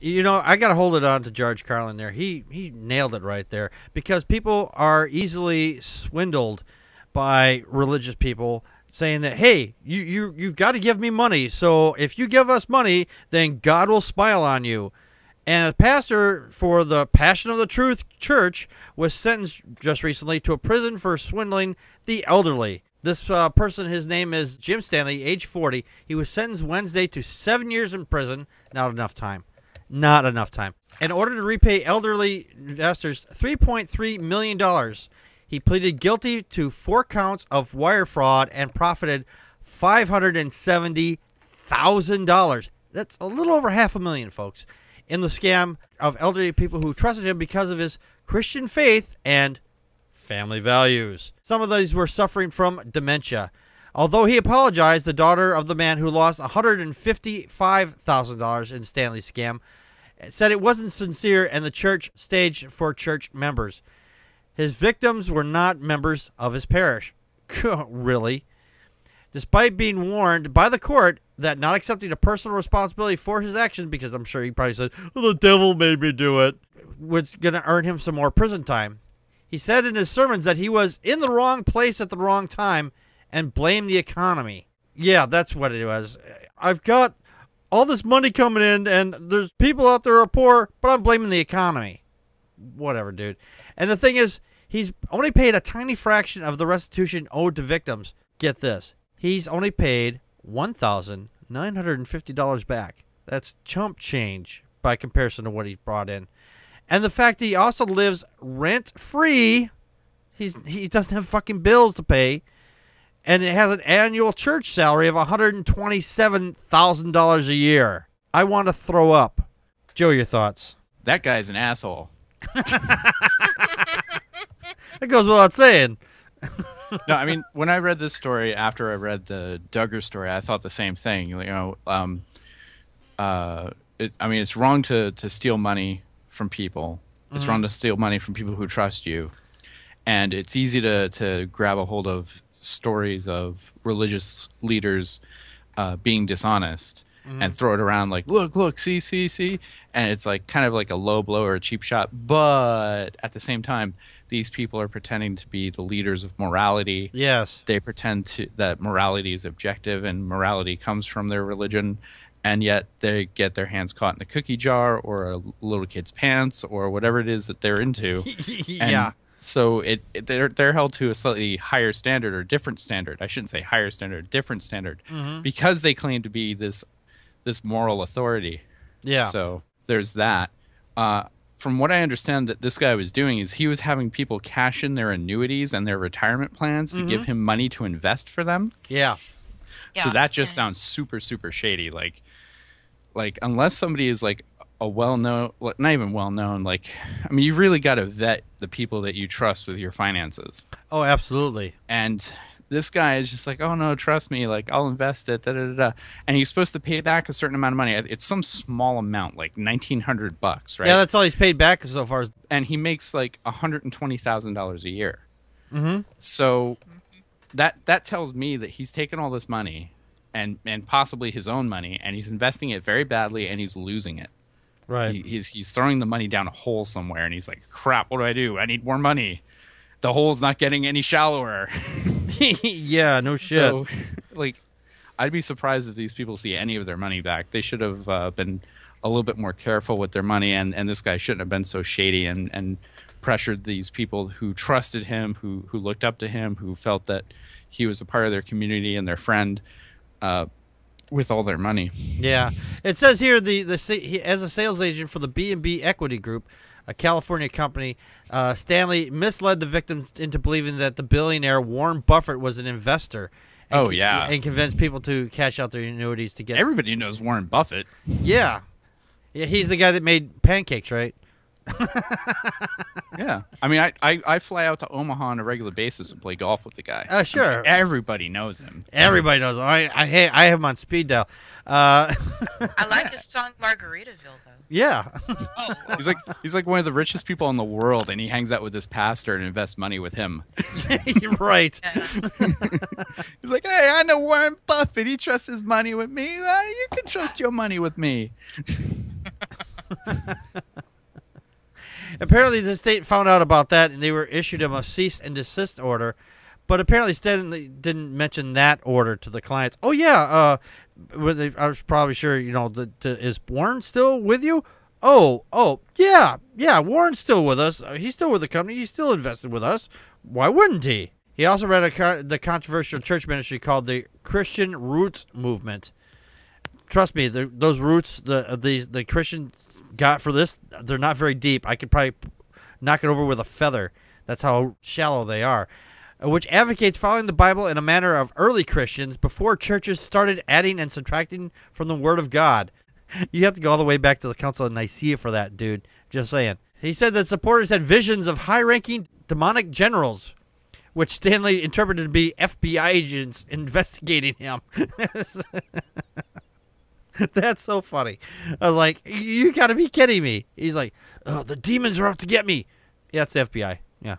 You know, I got to hold it on to George Carlin there. He nailed it right there, because people are easily swindled by religious people saying that, hey, you've got to give me money. So if you give us money, then God will smile on you. And a pastor for the Passion of the Truth Church was sentenced just recently to a prison for swindling the elderly. This person, his name is Jim Stanley, age 40. He was sentenced Wednesday to 7 years in prison. Not enough time. Not enough time. In order to repay elderly investors $3.3 million, he pleaded guilty to 4 counts of wire fraud and profited $570,000. That's a little over $500,000, folks, in the scam of elderly people who trusted him because of his Christian faith and family values. Some of these were suffering from dementia. Although he apologized, the daughter of the man who lost $155,000 in Stanley's scam said it wasn't sincere and the church staged for church members. His victims were not members of his parish. Really? Despite being warned by the court that not accepting a personal responsibility for his actions, because I'm sure he probably said, oh, the devil made me do it, was going to earn him some more prison time. He said in his sermons that he was in the wrong place at the wrong time and blamed the economy. Yeah, that's what it was. I've got all this money coming in and there's people out there who are poor, but I'm blaming the economy. Whatever, dude. And the thing is, he's only paid a tiny fraction of the restitution owed to victims. Get this. He's only paid $1,950 back. That's chump change by comparison to what he's brought in. And the fact that he also lives rent-free, he doesn't have fucking bills to pay, and it has an annual church salary of $127,000 a year. I want to throw up. Joe, your thoughts? That guy's an asshole. That goes without saying. No, I mean, when I read this story after I read the Duggar story, I thought the same thing. You know, I mean, it's wrong to steal money from people. It's wrong to steal money from people who trust you. And it's easy to grab a hold of stories of religious leaders being dishonest and throw it around like, look, see. And it's like kind of like a low blow or a cheap shot. But at the same time, these people are pretending to be the leaders of morality. Yes. They pretend that morality is objective and morality comes from their religion. And yet they get their hands caught in the cookie jar or a little kid's pants or whatever it is that they're into. Yeah. And so they're held to a slightly higher standard or different standard. I shouldn't say higher standard, different standard, because they claim to be this moral authority. Yeah. So there's that. From what I understand that this guy was doing is he was having people cash in their annuities and their retirement plans to give him money to invest for them. Yeah. So that just sounds super, super shady. Like unless somebody is like a well-known, not even well-known, like, I mean, you've really got to vet the people that you trust with your finances. Oh, absolutely. And this guy is just like, oh no, trust me, like I'll invest it, and he's supposed to pay back a certain amount of money. It's some small amount, like $1,900, right? Yeah, that's all he's paid back so far. And he makes like $120,000 a year. Mm-hmm. So that tells me that he's taken all this money and possibly his own money, and he's investing it very badly, and he's losing it. Right. He's throwing the money down a hole somewhere, and he's like, crap, what do? I need more money. The hole's not getting any shallower. Yeah, no shit. So, like, I'd be surprised if these people see any of their money back. They should have been a little bit more careful with their money, and this guy shouldn't have been so shady and pressured these people who trusted him, who looked up to him, who felt that he was a part of their community and their friend, with all their money. Yeah. It says here, as a sales agent for the B&B Equity Group, a California company, Stanley misled the victims into believing that the billionaire Warren Buffett was an investor. And convinced people to cash out their annuities to get... Everybody knows Warren Buffett. Yeah. Yeah, he's the guy that made pancakes, right? Yeah. I mean, I fly out to Omaha on a regular basis and play golf with the guy. Sure. I mean, everybody knows him. Everybody knows him. I have him on speed dial. I like his song Margaritaville, though. Yeah. He's like one of the richest people in the world, and he hangs out with this pastor and invests money with him. You're right. Yeah. He's like, hey, I know Warren Buffett. He trusts his money with me. You can trust your money with me. Apparently, the state found out about that, and they were issued him a cease and desist order. But apparently, Stanley didn't mention that order to the clients. Oh yeah, I was probably sure. Is Warren still with you? Oh, yeah. Warren's still with us. He's still with the company. He's still invested with us. Why wouldn't he? He also read the controversial church ministry called the Christian Roots Movement. Trust me, those roots the Christian got for this, they're not very deep. I could probably knock it over with a feather. That's how shallow they are. Which advocates following the Bible in a manner of early Christians before churches started adding and subtracting from the Word of God. You have to go all the way back to the Council of Nicaea for that, dude. Just saying. He said that supporters had visions of high-ranking demonic generals, which Stanley interpreted to be FBI agents investigating him. That's so funny. I was like, you got to be kidding me. He's like, oh, the demons are out to get me. Yeah, it's the FBI. Yeah.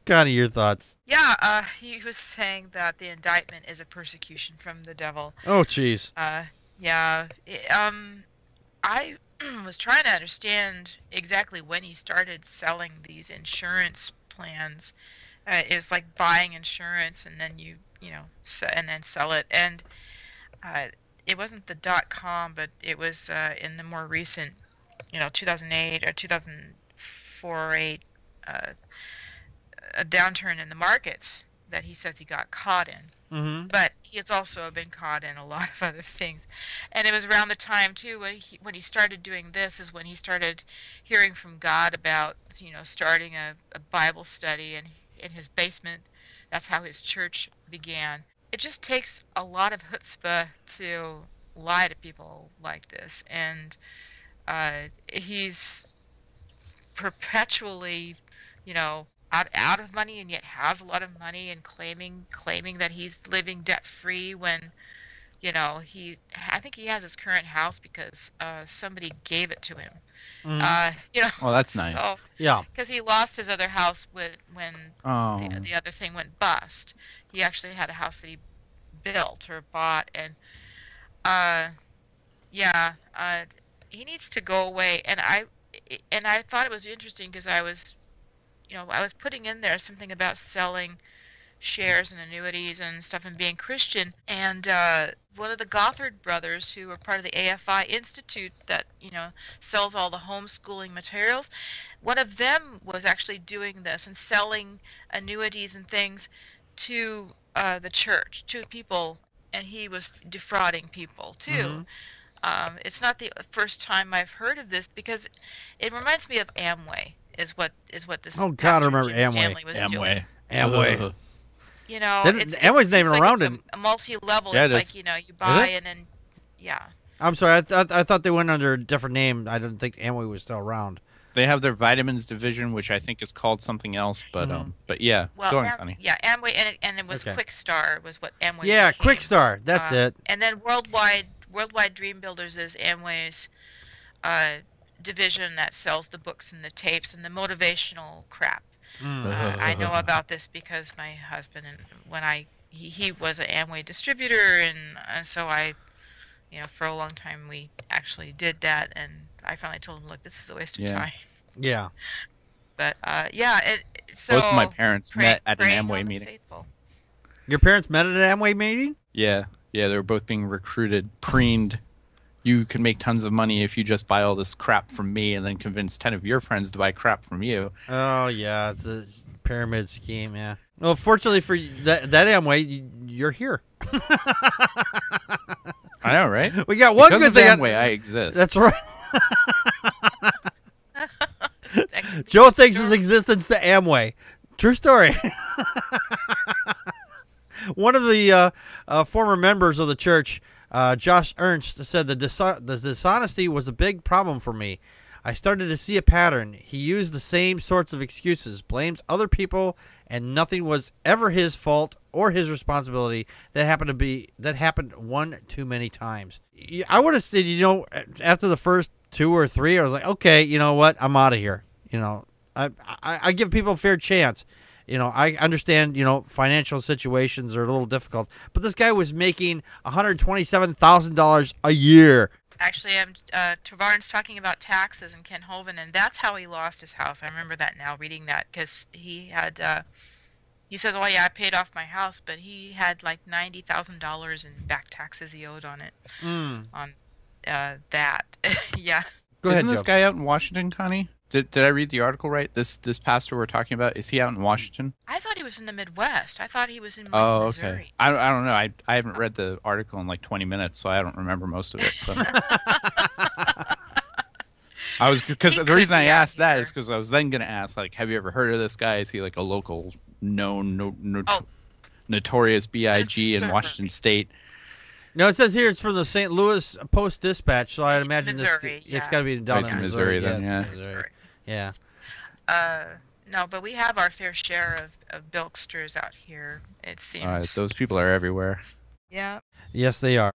Connie, your thoughts? Yeah, he was saying that the indictment is a persecution from the devil. Oh, jeez. Yeah. I was trying to understand exactly when he started selling these insurance plans. It was like buying insurance and then and then sell it. And it wasn't the .com, but it was in the more recent, 2008 or 2004 or 8. A downturn in the markets that he says he got caught in. Mm-hmm. But he has also been caught in a lot of other things. And it was around the time, too, when he started doing this is when he started hearing from God about, starting a Bible study in his basement. That's how his church began. It just takes a lot of chutzpah to lie to people like this. And he's perpetually, out of money and yet has a lot of money and claiming that he's living debt free when I think he has his current house because somebody gave it to him. Well, that's nice. So, yeah, because he lost his other house when the other thing went bust. He actually had a house that he built or bought, and he needs to go away. And I thought it was interesting because I was putting in there something about selling shares and annuities and stuff and being Christian. And one of the Gothard brothers, who are part of the AFI Institute that, sells all the homeschooling materials, one of them was actually doing this and selling annuities and things to the church, to people, and he was defrauding people too. Mm-hmm. It's not the first time I've heard of this because it reminds me of Amway. Is what this? Oh God, I remember Jim Amway. Stanley was doing. Amway. Amway's not even like around. A multi-level. Yeah, it's like you buy and then I'm sorry, I thought they went under a different name. I didn't think Amway was still around. They have their vitamins division, which I think is called something else. But but yeah, go on, Connie. Yeah, Amway, and it was Quickstar was what Amway. Yeah, became. Quickstar. That's it. And then Worldwide Dream Builders is Amway's division that sells the books and the tapes and the motivational crap. I know about this because my husband, and he was an Amway distributor, and so I, for a long time we actually did that, and I finally told him, look, this is a waste of time. Yeah. But so both of my parents met at an Amway meeting. Faithful. Your parents met at an Amway meeting? Yeah, they were both being recruited, preened. You can make tons of money if you just buy all this crap from me and then convince 10 of your friends to buy crap from you. Oh, yeah. It's a pyramid scheme, yeah. Well, fortunately for that Amway, you're here. I know, right? We got one because good of thing. Amway, I exist. That's right. Joe thanks his existence to Amway. True story. One of the former members of the church, Josh Ernst, said the dishonesty was a big problem for me. I started to see a pattern. He used the same sorts of excuses, blamed other people, and nothing was ever his fault or his responsibility. That happened one too many times. I would have said, after the first 2 or 3, I was like, okay, you know what? I'm out of here. I give people a fair chance. I understand, financial situations are a little difficult, but this guy was making $127,000 a year. Actually, Tavarn's talking about taxes in Ken Hovind, and that's how he lost his house. I remember that now, reading that, because he had, he says, "Oh yeah, I paid off my house," but he had like $90,000 in back taxes he owed on it. On that, yeah. Go ahead, Isn't this Joe. guy out in Washington, Connie? Did I read the article right? This pastor we're talking about, is he out in Washington? I thought he was in the Midwest. I thought he was in Oh, Missouri. okay. I don't know. I haven't read the article in like 20 minutes, so I don't remember most of it. So I was, because the reason I asked that is because I was then going to ask, like, have you ever heard of this guy? Is he like a local known notorious BIG in Washington State? No, it says here it's from the St. Louis Post-Dispatch, so I'd imagine Missouri, it's got to be down in Missouri. Missouri. Then, yeah. Missouri. Yeah. No, but we have our fair share of bilksters out here, it seems. Those people are everywhere. Yeah. Yes, they are.